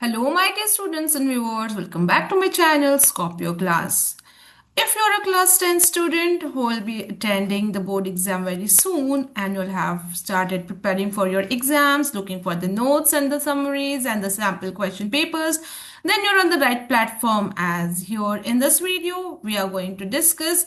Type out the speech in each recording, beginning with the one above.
Hello, my dear students and viewers. Welcome back to my channel, Scorpio Class. If you're a class 10 student who will be attending the board exam very soon and you'll have started preparing for your exams, looking for the notes and the summaries and the sample question papers, then you're on the right platform, as here in this video, we are going to discuss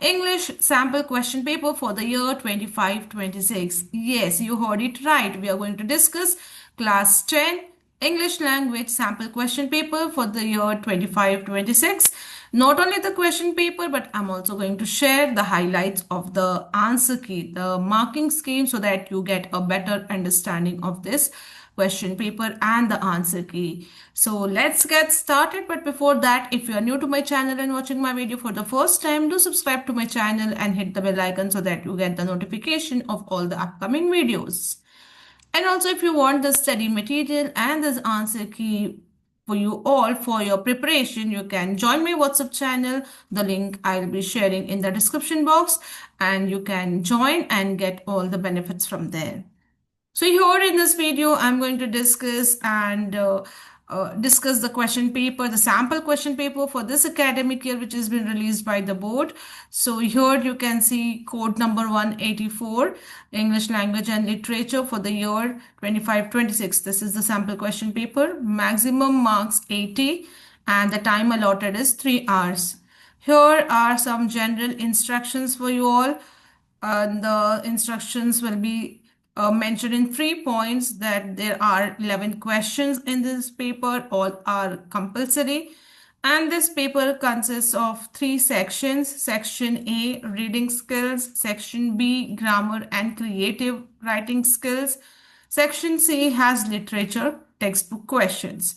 English sample question paper for the year 25-26. Yes, you heard it right. We are going to discuss class 10 English language sample question paper for the year 25-26. Not only the question paper, but I'm also going to share the highlights of the answer key, the marking scheme, so that you get a better understanding of this question paper and the answer key. So let's get started. But before that, if you are new to my channel and watching my video for the first time, do subscribe to my channel and hit the bell icon so that you get the notification of all the upcoming videos. And also, if you want the study material and this answer key for you all for your preparation, you can join my WhatsApp channel. The link I'll be sharing in the description box, and you can join and get all the benefits from there. So here in this video, I'm going to discuss the question paper, the sample question paper for this academic year, which has been released by the board. So here you can see code number 184, English language and literature for the year 25-26. This is the sample question paper. Maximum marks 80 and the time allotted is 3 hours. Here are some general instructions for you all. The instructions will be mentioned in 3 points, that there are 11 questions in this paper. All are compulsory. And this paper consists of 3 sections. Section A, reading skills. Section B, grammar and creative writing skills. Section C has literature, textbook questions.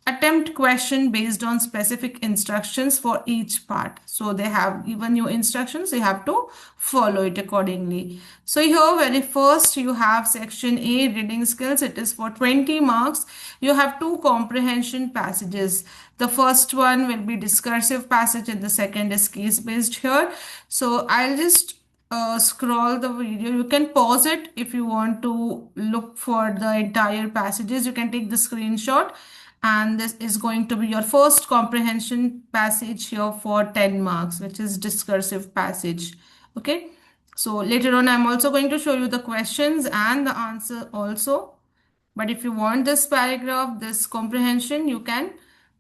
Attempt question based on specific instructions for each part. So they have given you instructions, you have to follow it accordingly. So here very first you have section A, reading skills. It is for 20 marks. You have 2 comprehension passages. The first one will be discursive passage and the second is case based here. So I'll just scroll the video. You can pause it if you want to look for the entire passages. You can take the screenshot, and this is going to be your first comprehension passage here for 10 marks, which is discursive passage. Okay, so later on I'm also going to show you the questions and the answer also. But if you want this paragraph, this comprehension, you can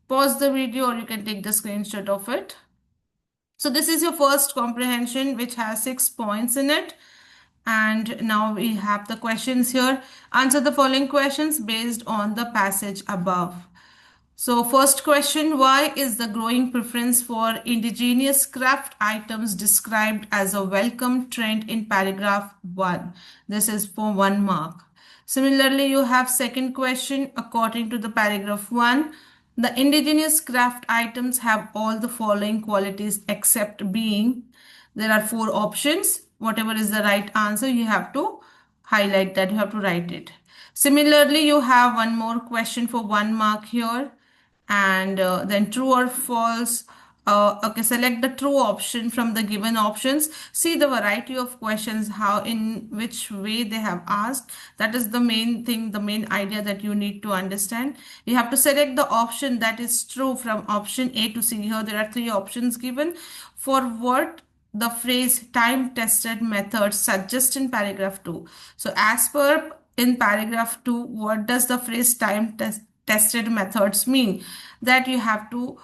pause the video or you can take the screenshot of it. So this is your first comprehension, which has 6 points in it. And now we have the questions here. Answer the following questions based on the passage above. So first question, why is the growing preference for indigenous craft items described as a welcome trend in paragraph 1? This is for 1 mark. Similarly, you have second question, according to the paragraph 1, the indigenous craft items have all the following qualities except being. There are 4 options. Whatever is the right answer, you have to highlight that, you have to write it. Similarly, you have one more question for 1 mark here, and then true or false. Okay, select the true option from the given options. See the variety of questions, how in which way they have asked. That is the main thing, the main idea that you need to understand. You have to select the option that is true from option A to C. Here there are 3 options given. For what the phrase time tested methods suggest in paragraph 2. So as per in paragraph 2, what does the phrase time tested methods mean? That you have to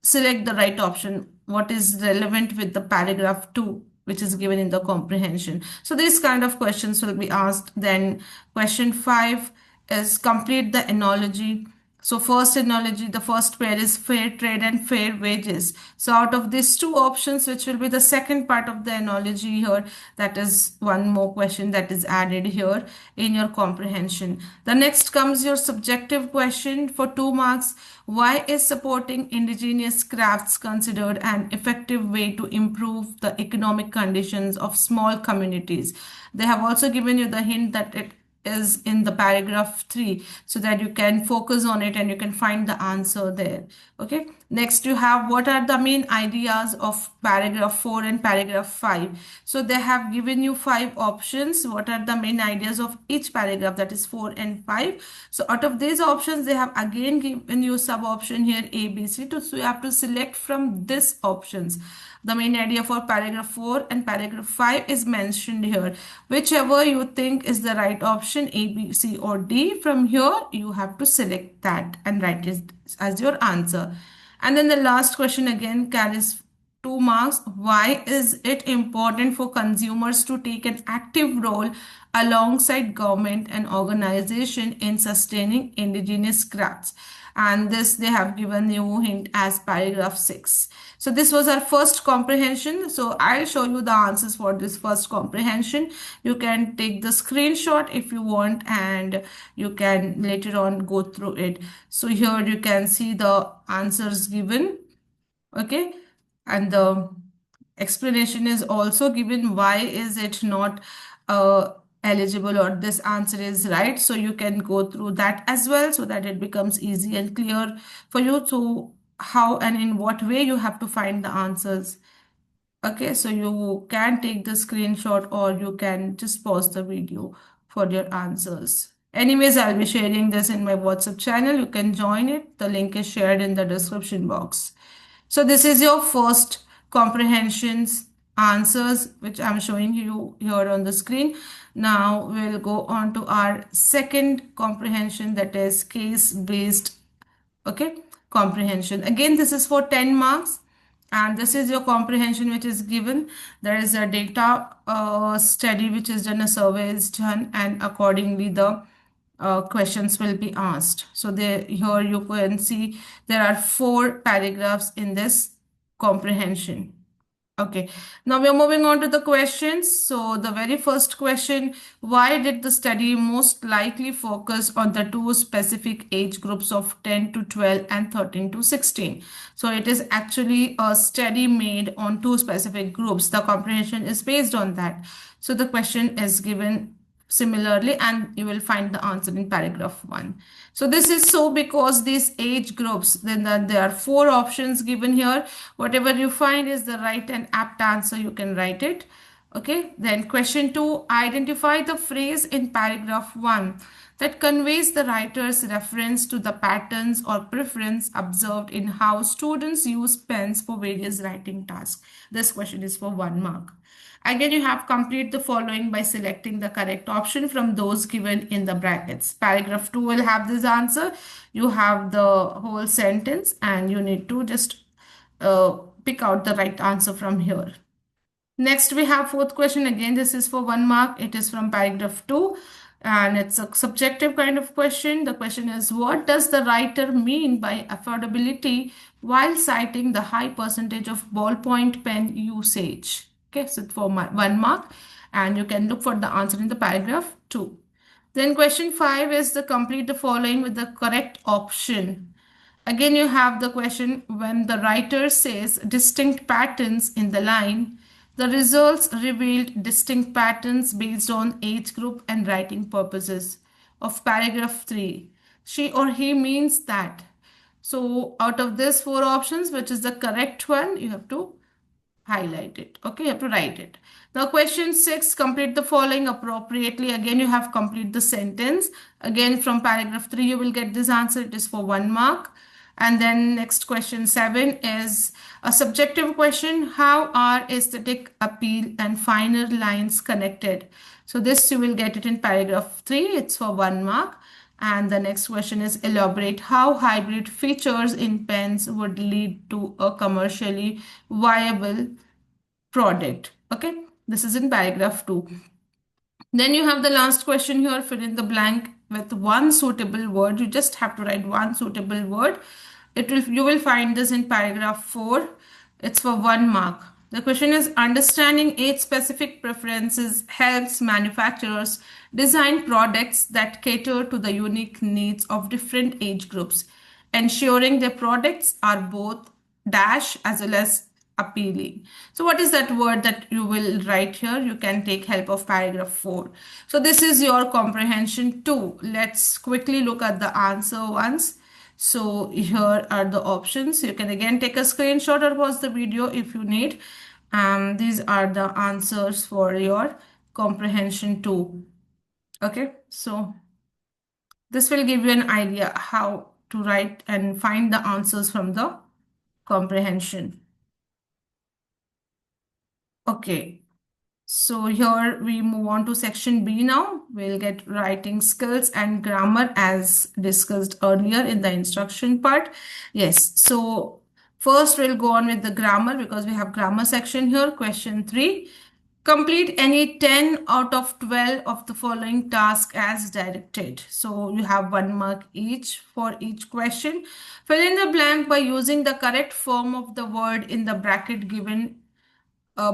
select the right option, what is relevant with the paragraph 2, which is given in the comprehension. So these kind of questions will be asked. Then question 5 is complete the analogy. So first analogy, the first pair is fair trade and fair wages. So out of these 2 options, which will be the second part of the analogy here, that is one more question that is added here in your comprehension. The next comes your subjective question for 2 marks. Why is supporting indigenous crafts considered an effective way to improve the economic conditions of small communities? They have also given you the hint that it is in the paragraph 3 so that you can focus on it and you can find the answer there. Okay. Next, you have what are the main ideas of paragraph 4 and paragraph 5. So they have given you 5 options. What are the main ideas of each paragraph, that is 4 and 5. So out of these options, they have again given you sub option here A, B, C. So you have to select from this options. The main idea for paragraph 4 and paragraph 5 is mentioned here. Whichever you think is the right option, A, B, C or D, from here you have to select that and write it as your answer. And then the last question again carries 2 marks. Why is it important for consumers to take an active role alongside government and organization in sustaining indigenous crafts? And this they have given you hint as paragraph 6. So this was our first comprehension. So I'll show you the answers for this first comprehension. You can take the screenshot if you want and you can later on go through it. So here you can see the answers given. Okay, and the explanation is also given why is it not eligible or this answer is right. So you can go through that as well so that it becomes easy and clear for you to how and in what way you have to find the answers. Okay, so you can take the screenshot or you can just pause the video for your answers. Anyways, I'll be sharing this in my WhatsApp channel. You can join it. The link is shared in the description box. So this is your first comprehensions answers, which I'm showing you here on the screen. Now we'll go on to our second comprehension, that is case-based, okay, comprehension. Again, this is for 10 marks. And this is your comprehension which is given. There is a data study which is done, a survey is done, and accordingly the questions will be asked. So there, here you can see there are 4 paragraphs in this comprehension. Okay, now we are moving on to the questions. So the very first question, why did the study most likely focus on the 2 specific age groups of 10 to 12 and 13 to 16? So it is actually a study made on 2 specific groups. The comprehension is based on that. So the question is given similarly and you will find the answer in paragraph 1. So this is so because these age groups, then there are 4 options given here. Whatever you find is the right and apt answer, you can write it. Okay, then question 2, identify the phrase in paragraph 1 that conveys the writer's reference to the patterns or preference observed in how students use pens for various writing tasks. This question is for 1 mark. Again, you have complete the following by selecting the correct option from those given in the brackets. Paragraph 2 will have this answer. You have the whole sentence and you need to just pick out the right answer from here. Next, we have 4th question. Again, this is for 1 mark. It is from paragraph 2 and it's a subjective kind of question. The question is, what does the writer mean by affordability while citing the high percentage of ballpoint pen usage? Okay, so for 1 mark and you can look for the answer in the paragraph 2. Then question 5 is the complete the following with the correct option. Again, you have the question, when the writer says distinct patterns in the line, the results revealed distinct patterns based on age group and writing purposes. Of paragraph 3, she or he means that. So out of these 4 options, which is the correct one, you have to highlight it. Okay, you have to write it. Now question 6, complete the following appropriately. Again, you have complete the sentence. Again, from paragraph 3, you will get this answer. It is for 1 mark. And then next question 7 is a subjective question. How are aesthetic appeal and finer lines connected? So this you will get it in paragraph 3. It's for 1 mark. And the next question is elaborate how hybrid features in pens would lead to a commercially viable product. Okay, this is in paragraph 2. Then you have the last question here, fill in the blank with one suitable word. You just have to write one suitable word. You will find this in paragraph 4. It's for 1 mark. The question is, understanding age-specific preferences helps manufacturers design products that cater to the unique needs of different age groups, ensuring their products are both dash as well as appealing. So what is that word that you will write here? You can take help of paragraph 4. So this is your comprehension 2. Let's quickly look at the answer once. So here are the options. You can again take a screenshot or pause the video if you need. These are the answers for your comprehension 2. Okay, so this will give you an idea how to write and find the answers from the comprehension. Okay, so here we move on to section B now. We'll get writing skills and grammar as discussed earlier in the instruction part. Yes, so first we'll go on with the grammar because we have grammar section here. Question 3. Complete any 10 out of 12 of the following task as directed. So you have 1 mark each for each question. Fill in the blank by using the correct form of the word in the bracket given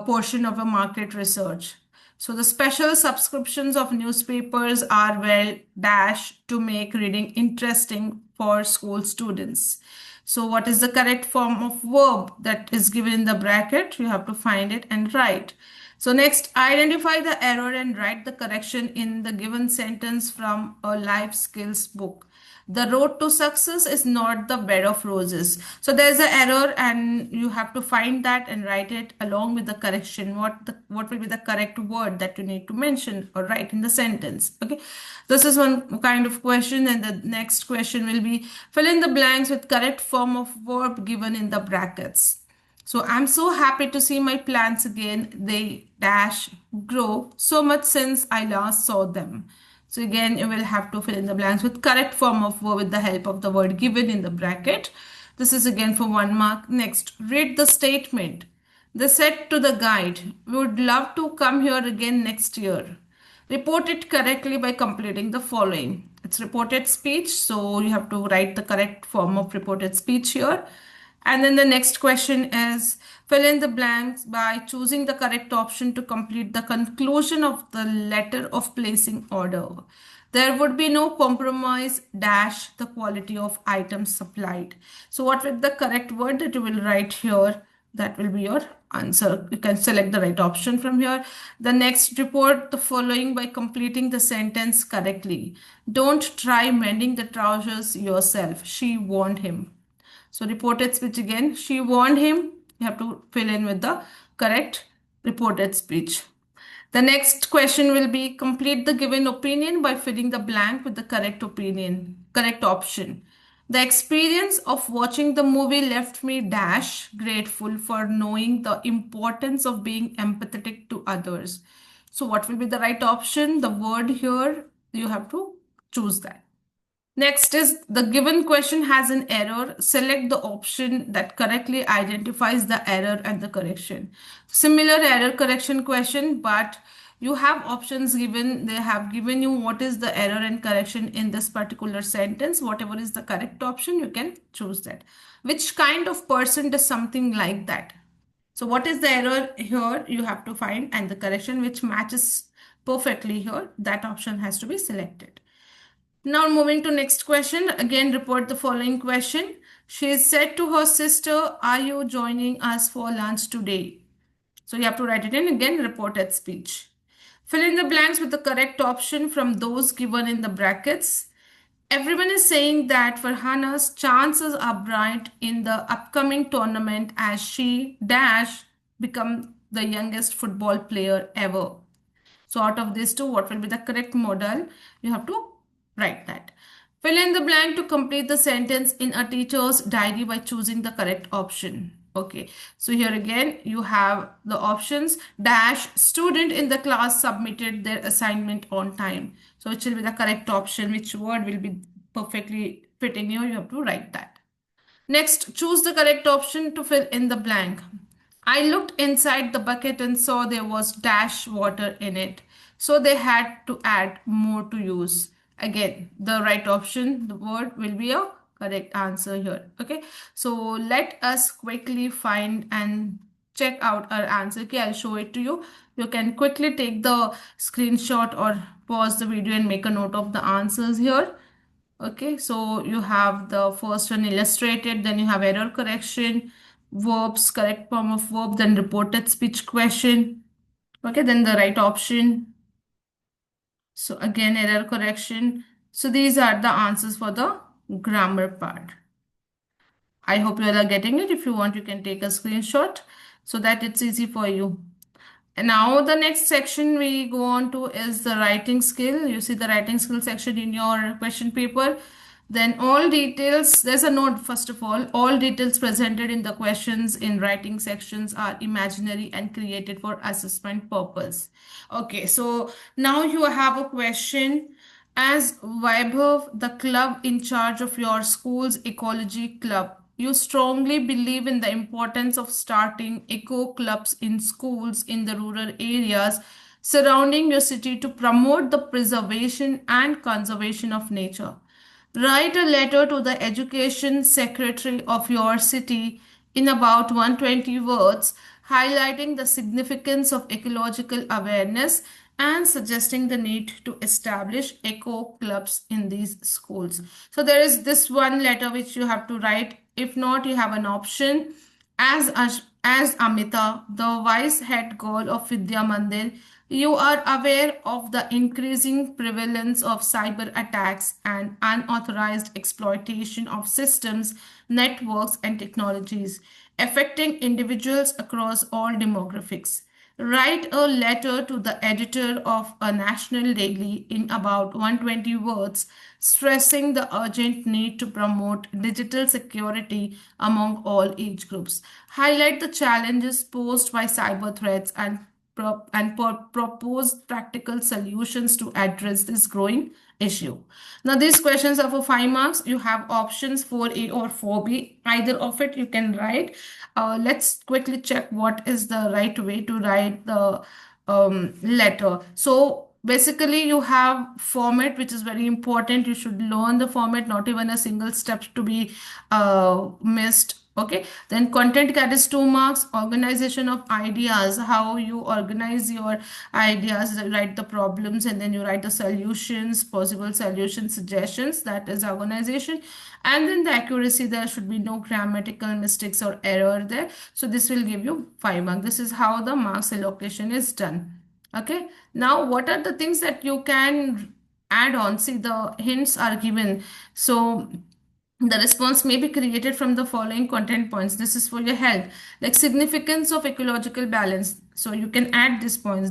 portion of a market research. So the special subscriptions of newspapers are well dash to make reading interesting for school students. So what is the correct form of verb that is given in the bracket? You have to find it and write. So next, identify the error and write the correction in the given sentence from a life skills book. The road to success is not the bed of roses. So there's an error and you have to find that and write it along with the correction. What will be the correct word that you need to mention or write in the sentence. Okay, this is one kind of question, and the next question will be fill in the blanks with correct form of verb given in the brackets. So I'm so happy to see my plants again. They dash grow so much since I last saw them. So again, you will have to fill in the blanks with correct form of verb with the help of the word given in the bracket. This is again for 1 mark. Next, read the statement. They said to the guide, we would love to come here again next year. Report it correctly by completing the following. It's reported speech, so you have to write the correct form of reported speech here. And then the next question is fill in the blanks by choosing the correct option to complete the conclusion of the letter of placing order. There would be no compromise dash the quality of items supplied. So what will the correct word that you will write here? That will be your answer. You can select the right option from here. The next, report the following by completing the sentence correctly. Don't try mending the trousers yourself. She warned him. So reported speech again. She warned him. You have to fill in with the correct reported speech. The next question will be complete the given opinion by filling the blank with the correct opinion, correct option. The experience of watching the movie left me dash grateful for knowing the importance of being empathetic to others. So what will be the right option? The word here, you have to choose that. Next is the given question has an error. Select the option that correctly identifies the error and the correction. Similar error correction question, but you have options given. They have given you what is the error and correction in this particular sentence. Whatever is the correct option, you can choose that. Which kind of person does something like that? So what is the error here? You have to find, and the correction which matches perfectly here, that option has to be selected. Now moving to next question, again report the following question. She said to her sister, are you joining us for lunch today? So you have to write it in again, reported speech. Fill in the blanks with the correct option from those given in the brackets. Everyone is saying that Farhana's chances are bright in the upcoming tournament as she dash become the youngest football player ever. So out of these two, what will be the correct modal? You have to write that. Fill in the blank to complete the sentence in a teacher's diary by choosing the correct option. Okay, so here again you have the options dash student in the class submitted their assignment on time. So it will be the correct option. Which word will be perfectly fitting here? You have to write that. Next, choose the correct option to fill in the blank. I looked inside the bucket and saw there was dash water in it. So they had to add more to use. Again, the right option, the word will be a correct answer here. Okay, so let us quickly find and check out our answer. Okay, I'll show it to you. You can quickly take the screenshot or pause the video and make a note of the answers here. Okay, so you have the first one illustrated, then you have error correction, verbs, correct form of verb, then reported speech question. Okay, then the right option. So again, error correction. So these are the answers for the grammar part. I hope you all are getting it. If you want, you can take a screenshot so that it's easy for you. And now the next section we go on to is the writing skill. You see the writing skill section in your question paper. Then all details, there's a note first of all details presented in the questions in writing sections are imaginary and created for assessment purpose. Okay, so now you have a question. As Vaibhav, the club in charge of your school's ecology club, you strongly believe in the importance of starting eco clubs in schools in the rural areas surrounding your city to promote the preservation and conservation of nature. Write a letter to the education secretary of your city in about 120 words, highlighting the significance of ecological awareness and suggesting the need to establish eco clubs in these schools. So there is this one letter which you have to write. If not, you have an option. As Amita, the vice head girl of Vidya Mandir, you are aware of the increasing prevalence of cyber attacks and unauthorized exploitation of systems, networks, and technologies affecting individuals across all demographics. Write a letter to the editor of a national daily in about 120 words, stressing the urgent need to promote digital security among all age groups. Highlight the challenges posed by cyber threats and propose practical solutions to address this growing issue. Now, these questions are for 5 marks. You have options 4A or 4B. Either of it you can write. Let's quickly check what is the right way to write the letter. So basically you have format, which is very important. You should learn the format, not even a single step to be missed. Okay, then content carries 2 marks. Organization of ideas, how you organize your ideas, write the problems and then you write the solutions, possible solution suggestions, that is organization. And then the accuracy, there should be no grammatical mistakes or error there. So this will give you 5 marks. This is how the marks allocation is done. Okay, now what are the things that you can add on? See, the hints are given. So the response may be created from the following content points. This is for your help, like significance of ecological balance. So you can add these points,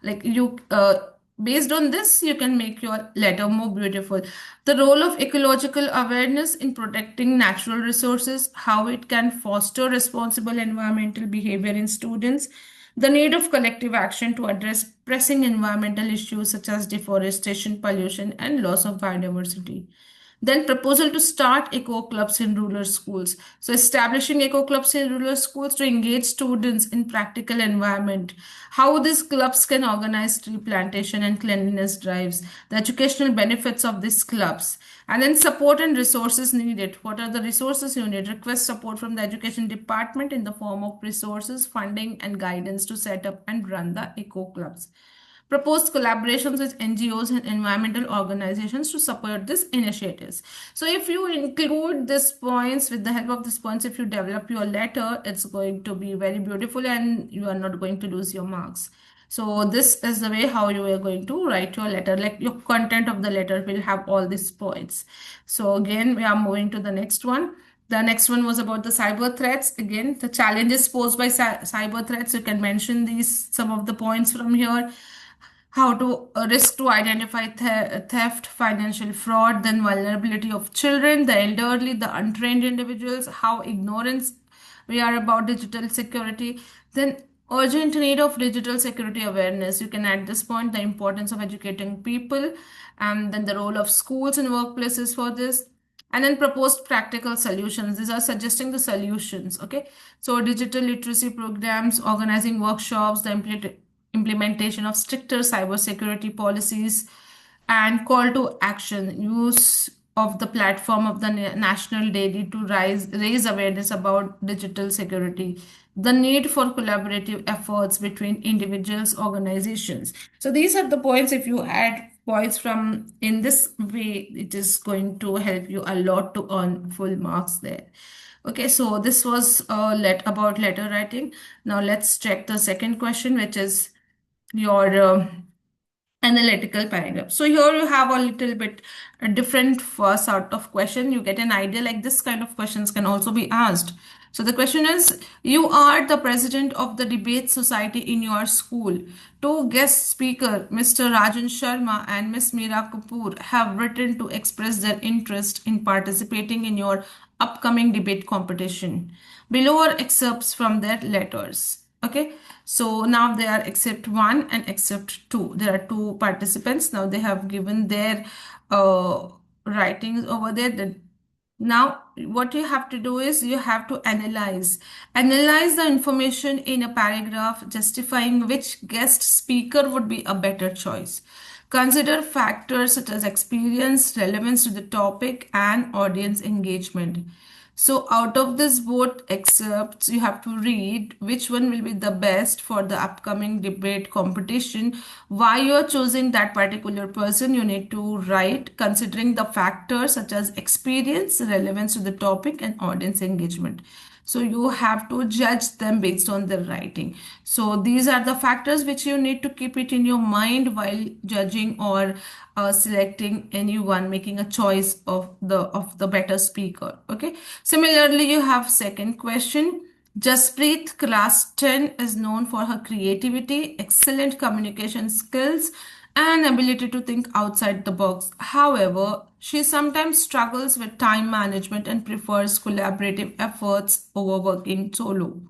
like you based on this you can make your letter more beautiful. The role of ecological awareness in protecting natural resources, how it can foster responsible environmental behavior in students, the need of collective action to address pressing environmental issues such as deforestation, pollution, and loss of biodiversity. Then proposal to start eco clubs in rural schools. So establishing eco clubs in rural schools to engage students in practical environment. How these clubs can organize tree plantation and cleanliness drives. The educational benefits of these clubs. And then support and resources needed. What are the resources you need? Request support from the education department in the form of resources, funding, and guidance to set up and run the eco clubs. Proposed collaborations with NGOs and environmental organizations to support these initiatives. So if you include these points, with the help of these points, if you develop your letter, it's going to be very beautiful and you are not going to lose your marks. So this is the way how you are going to write your letter, like your content of the letter will have all these points. So again, we are moving to the next one. The next one was about the cyber threats. Again, the challenges posed by cyber threats. You can mention some of the points from here. How to risk to identify theft, financial fraud, then vulnerability of children, the elderly, the untrained individuals, how ignorance we are about digital security, then urgent need of digital security awareness. You can add this point, the importance of educating people, and then the role of schools and workplaces for this. And then proposed practical solutions. These are suggesting the solutions. Okay. So digital literacy programs, organizing workshops, the implementation of stricter cybersecurity policies, and call to action, use of the platform of the national daily to raise awareness about digital security, the need for collaborative efforts between individuals, organizations. So these are the points. If you add points from in this way, it is going to help you a lot to earn full marks there. Okay, so this was about letter writing. Now let's check the second question, which is your analytical paragraph. So here you have a little bit a different sort of question. You get an idea like this kind of questions can also be asked. So the question is, you are the president of the debate society in your school. Two guest speaker, Mr. Rajan Sharma and Miss Meera Kapoor, have written to express their interest in participating in your upcoming debate competition. Below are excerpts from their letters. Okay, so now they are except one and except two. There are two participants. Now they have given their uh, writings over there. Now what you have to do is you have to analyze the information in a paragraph justifying which guest speaker would be a better choice. Consider factors such as experience, relevance to the topic, and audience engagement. So out of this both excerpts, you have to read which one will be the best for the upcoming debate competition. Why you are choosing that particular person, you need to write considering the factors such as experience, relevance to the topic, and audience engagement. So you have to judge them based on their writing. So these are the factors which you need to keep it in your mind while judging or selecting anyone, making a choice of the better speaker. Okay. Similarly, you have second question. Jaspreet, class 10, is known for her creativity, excellent communication skills, and ability to think outside the box. However, she sometimes struggles with time management and prefers collaborative efforts over working solo.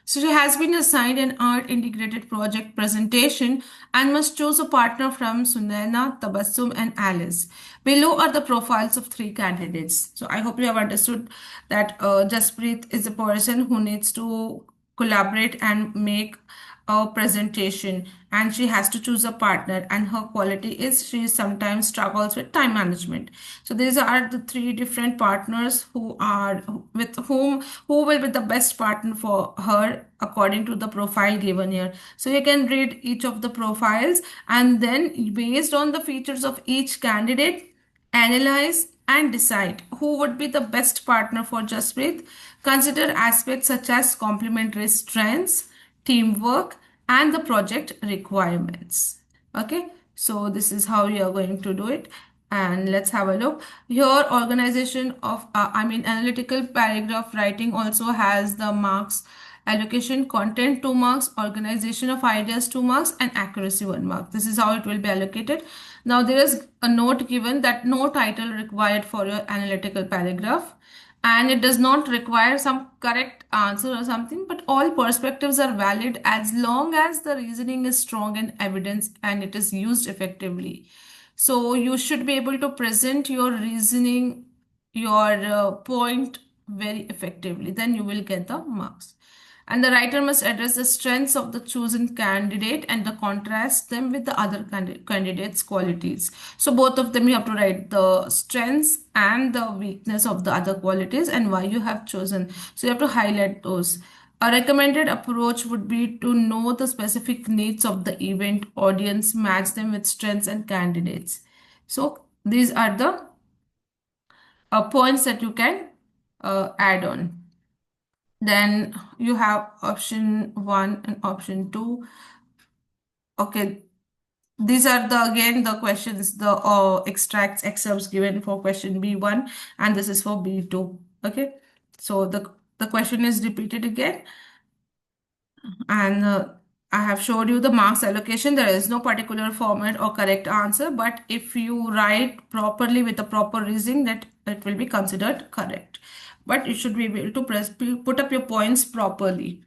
So she has been assigned an art integrated project presentation and must choose a partner from Sunaina, Tabassum, and Alice. Below are the profiles of three candidates. So I hope you have understood that Jaspreet is a person who needs to collaborate and make a presentation, and she has to choose a partner, and her quality is she sometimes struggles with time management. So these are the three different partners who are with who will be the best partner for her according to the profile given here. So you can read each of the profiles, and then based on the features of each candidate, analyze and decide who would be the best partner for Jaspreet. Consider aspects such as complementary strengths, teamwork, and the project requirements. Okay, so this is how you are going to do it. And let's have a look. Your organization of, analytical paragraph writing also has the marks allocation: content 2 marks, organization of ideas 2 marks, and accuracy 1 mark. This is how it will be allocated. Now there is a note given that no title required for your analytical paragraph, and it does not require some correct answer or something, but all perspectives are valid as long as the reasoning is strong in evidence and it is used effectively. So you should be able to present your reasoning, your point very effectively, then you will get the marks. And the writer must address the strengths of the chosen candidate and the contrast them with the other candidates' qualities. So both of them you have to write the strengths and the weakness of the other qualities and why you have chosen. So you have to highlight those. A recommended approach would be to know the specific needs of the event audience, match them with strengths and candidates. So these are the points that you can add on. Then you have option 1 and option 2. Okay, these are the again the questions, the extracts, excerpts given for question B1, and this is for B2. Okay, so the question is repeated again, and I have showed you the marks allocation. There is no particular format or correct answer, but if you write properly with the proper reasoning, that it will be considered correct. But you should be able to put up your points properly.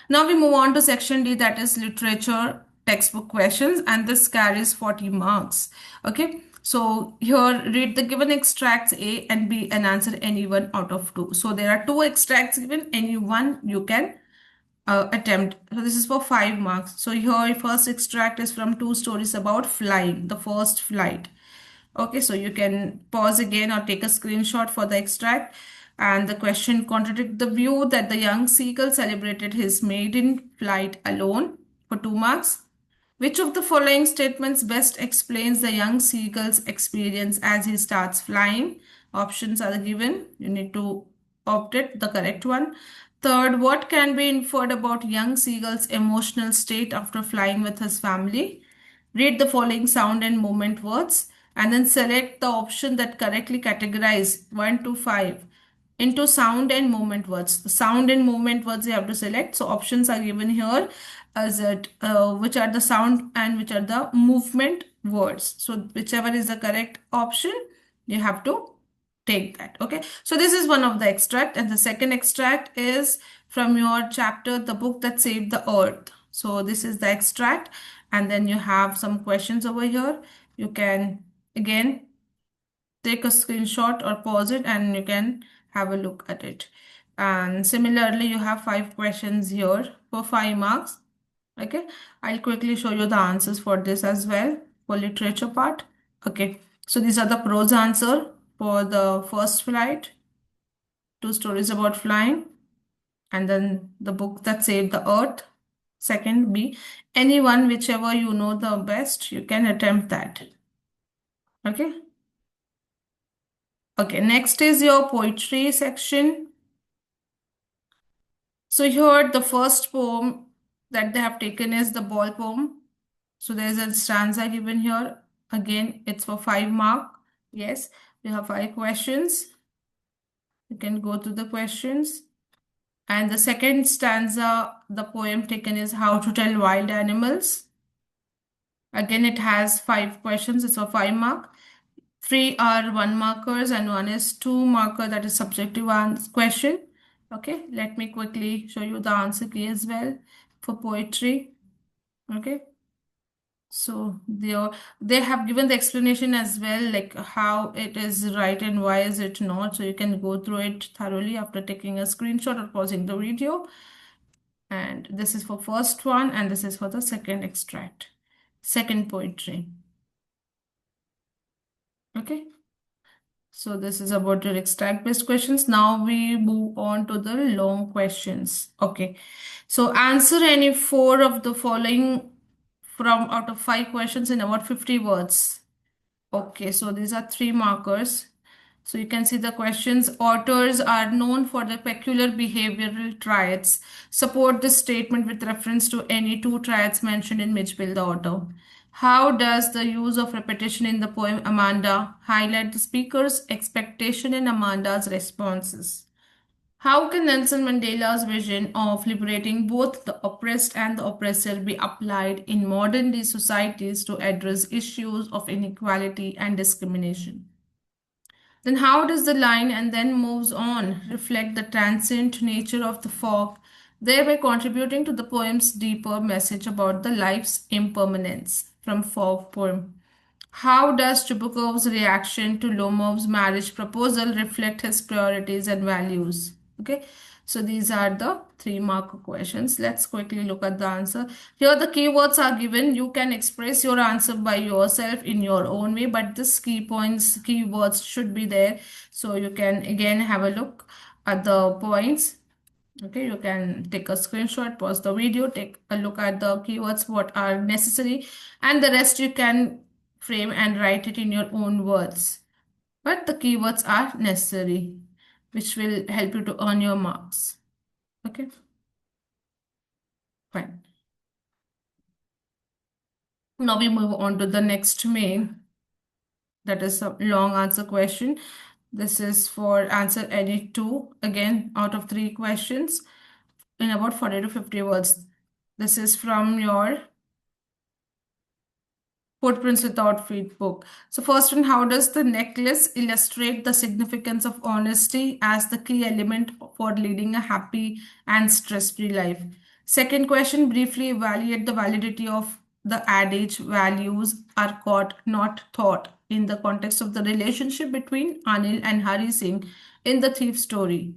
Now we move on to section D, that is literature textbook questions, and this carries 40 marks. Okay, so here read the given extracts A and B and answer any one out of two. So there are two extracts given, any one you can attempt. So this is for 5 marks. So here first extract is from two stories about flying, the first flight. Okay, so you can pause again or take a screenshot for the extract. And the question: contradict the view that the young seagull celebrated his maiden flight alone, for 2 marks. Which of the following statements best explains the young seagull's experience as he starts flying? Options are given. You need to opt it, the correct one. Third, what can be inferred about young seagull's emotional state after flying with his family? Read the following sound and movement words and then select the option that correctly categorize 1 to 5 into sound and movement words. The sound and movement words you have to select. So options are given here as it which are the sound and which are the movement words. So whichever is the correct option, you have to take that. Okay. So this is one of the extract, and the second extract is from your chapter, The Book That Saved the Earth. So this is the extract, and then you have some questions over here. You can again take a screenshot or pause it and you can have a look at it. And similarly, you have 5 questions here for 5 marks. Okay, I'll quickly show you the answers for this as well for literature part. Okay, so these are the prose answer for the first flight, 2 stories about flying, and then the book that saved the earth. Second B, anyone, whichever you know the best, you can attempt that. Okay. Okay, next is your poetry section. So here the first poem that they have taken is the ball poem. So there's a stanza given here. Again, it's for 5 mark. Yes, you have 5 questions. You can go through the questions. And the second stanza, the poem taken is How to Tell Wild Animals. Again, it has 5 questions. It's for 5 mark. 3 are 1 markers and one is 2 marker, that is subjective question. Okay, let me quickly show you the answer key as well for poetry. Okay, so they have given the explanation as well, like how it is right and why is it not. So you can go through it thoroughly after taking a screenshot or pausing the video. And this is for first one and this is for the second extract, second poetry. Okay. So this is about your extract based questions. Now we move on to the long questions. Okay. So answer any 4 of the following from out of 5 questions in about 50 words. Okay. So these are 3 markers. So you can see the questions. Authors are known for their peculiar behavioral traits. Support this statement with reference to any 2 traits mentioned in Mitchell the author. How does the use of repetition in the poem Amanda highlight the speaker's expectation in Amanda's responses? How can Nelson Mandela's vision of liberating both the oppressed and the oppressor be applied in modern day societies to address issues of inequality and discrimination? Then how does the line and then moves on reflect the transient nature of the fog, thereby contributing to the poem's deeper message about the life's impermanence from fog poem? How does Chubukov's reaction to Lomov's marriage proposal reflect his priorities and values? Okay, so these are the 3 mark questions. Let's quickly look at the answer. Here the keywords are given. You can express your answer by yourself in your own way, but this key points, keywords should be there. So you can again have a look at the points. Okay, you can take a screenshot, pause the video, take a look at the keywords, what are necessary, and the rest you can frame and write it in your own words. But the keywords are necessary, which will help you to earn your marks. Okay, fine. Now we move on to the next main, that is a long answer question. This is for answer any 2, again, out of 3 questions in about 40 to 50 words. This is from your Footprints Without Feet book. So first one, how does the necklace illustrate the significance of honesty as the key element for leading a happy and stress-free life? Second question, briefly evaluate the validity of the adage values are caught, not thought in the context of the relationship between Anil and Hari Singh in the thief story.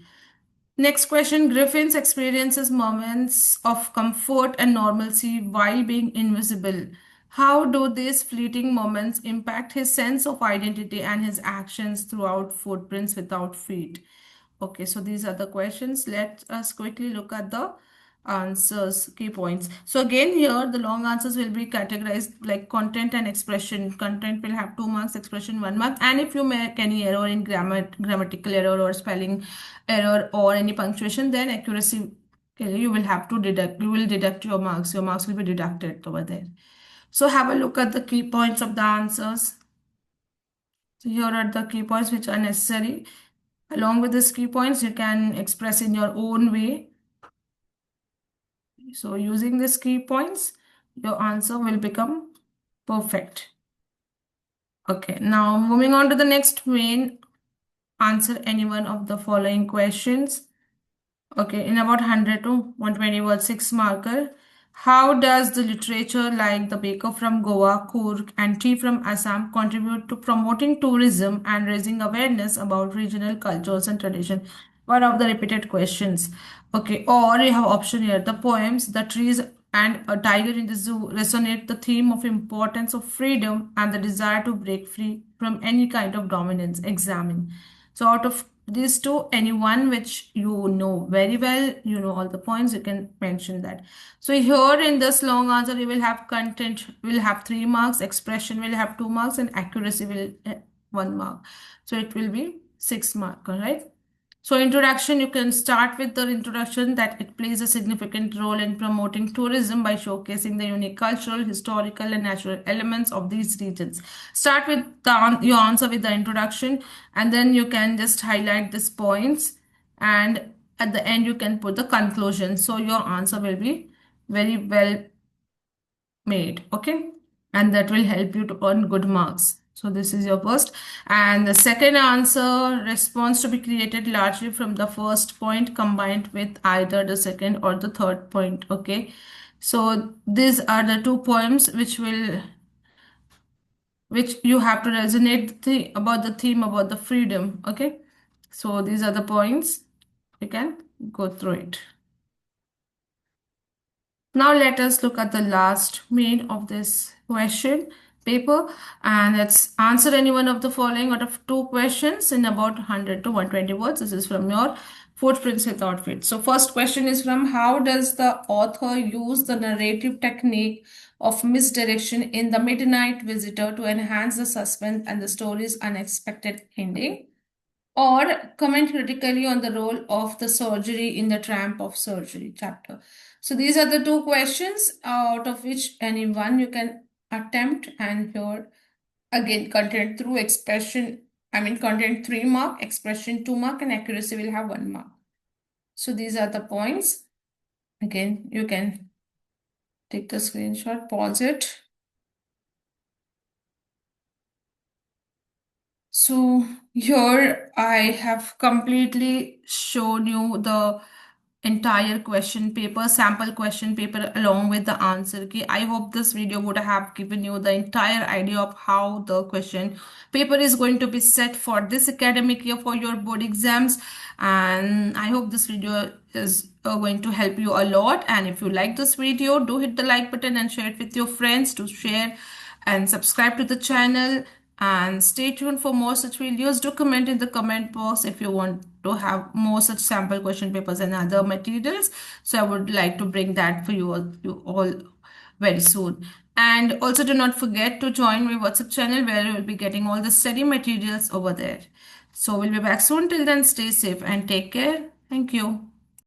Next question, Griffin's experiences moments of comfort and normalcy while being invisible. How do these fleeting moments impact his sense of identity and his actions throughout Footprints Without Feet? Okay, so these are the questions. Let us quickly look at the answers, key points. So again, here the long answers will be categorized like content and expression. Content will have 2 marks, expression 1 mark. And if you make any error in grammatical error or spelling error or any punctuation, then accuracy, okay, you will have to deduct, you will deduct your marks. Your marks will be deducted over there. So have a look at the key points of the answers. So here are the key points which are necessary. Along with these key points, you can express in your own way. So using these key points, your answer will become perfect. Okay, now moving on to the next main, answer any one of the following questions. Okay, in about 100 to 120 words, 6 marker. How does the literature like The Baker from Goa, Coorg, and Tea from Assam contribute to promoting tourism and raising awareness about regional cultures and tradition? One of the repeated questions. Okay, or you have option here. The poems, The Trees and A Tiger in the Zoo resonate the theme of importance of freedom and the desire to break free from any kind of dominance. Examine. So out of these two, any one which you know very well, you know all the points, you can mention that. So here in this long answer, you will have content will have 3 marks, expression will have 2 marks, and accuracy will 1 mark. So it will be 6 mark, all right? So introduction, you can start with the introduction that it plays a significant role in promoting tourism by showcasing the unique cultural, historical, and natural elements of these regions. Start with your answer with the introduction, and then you can just highlight these points, and at the end you can put the conclusion. So your answer will be very well made, okay, and that will help you to earn good marks. So this is your first, and the second answer, response to be created largely from the first point combined with either the second or the third point, okay. So these are the 2 poems which you have to resonate about the theme about the freedom, okay. So these are the points, you can go through it. Now let us look at the last main of this question paper, and let's answer any one of the following out of 2 questions in about 100 to 120 words. This is from your footprints with outfit. So first question is from, how does the author use the narrative technique of misdirection in The Midnight Visitor to enhance the suspense and the story's unexpected ending? Or comment critically on the role of the surgery in the Tramp of Surgery chapter. So these are the 2 questions out of which any one you can attempt, and here again content through expression, content 3 mark, expression 2 mark, and accuracy will have 1 mark. So these are the points. Again, you can take the screenshot, pause it. So here I have completely shown you the entire question paper, sample question paper along with the answer key. I hope this video would have given you the entire idea of how the question paper is going to be set for this academic year for your board exams. And I hope this video is going to help you a lot. And if you like this video, do hit the like button and share it with your friends to share, and subscribe to the channel, and stay tuned for more such videos. Do comment in the comment box if you want to have more such sample question papers and other materials. So I would like to bring that for you all very soon. And also do not forget to join my WhatsApp channel where you will be getting all the study materials over there. So we'll be back soon. Till then, stay safe and take care. Thank you.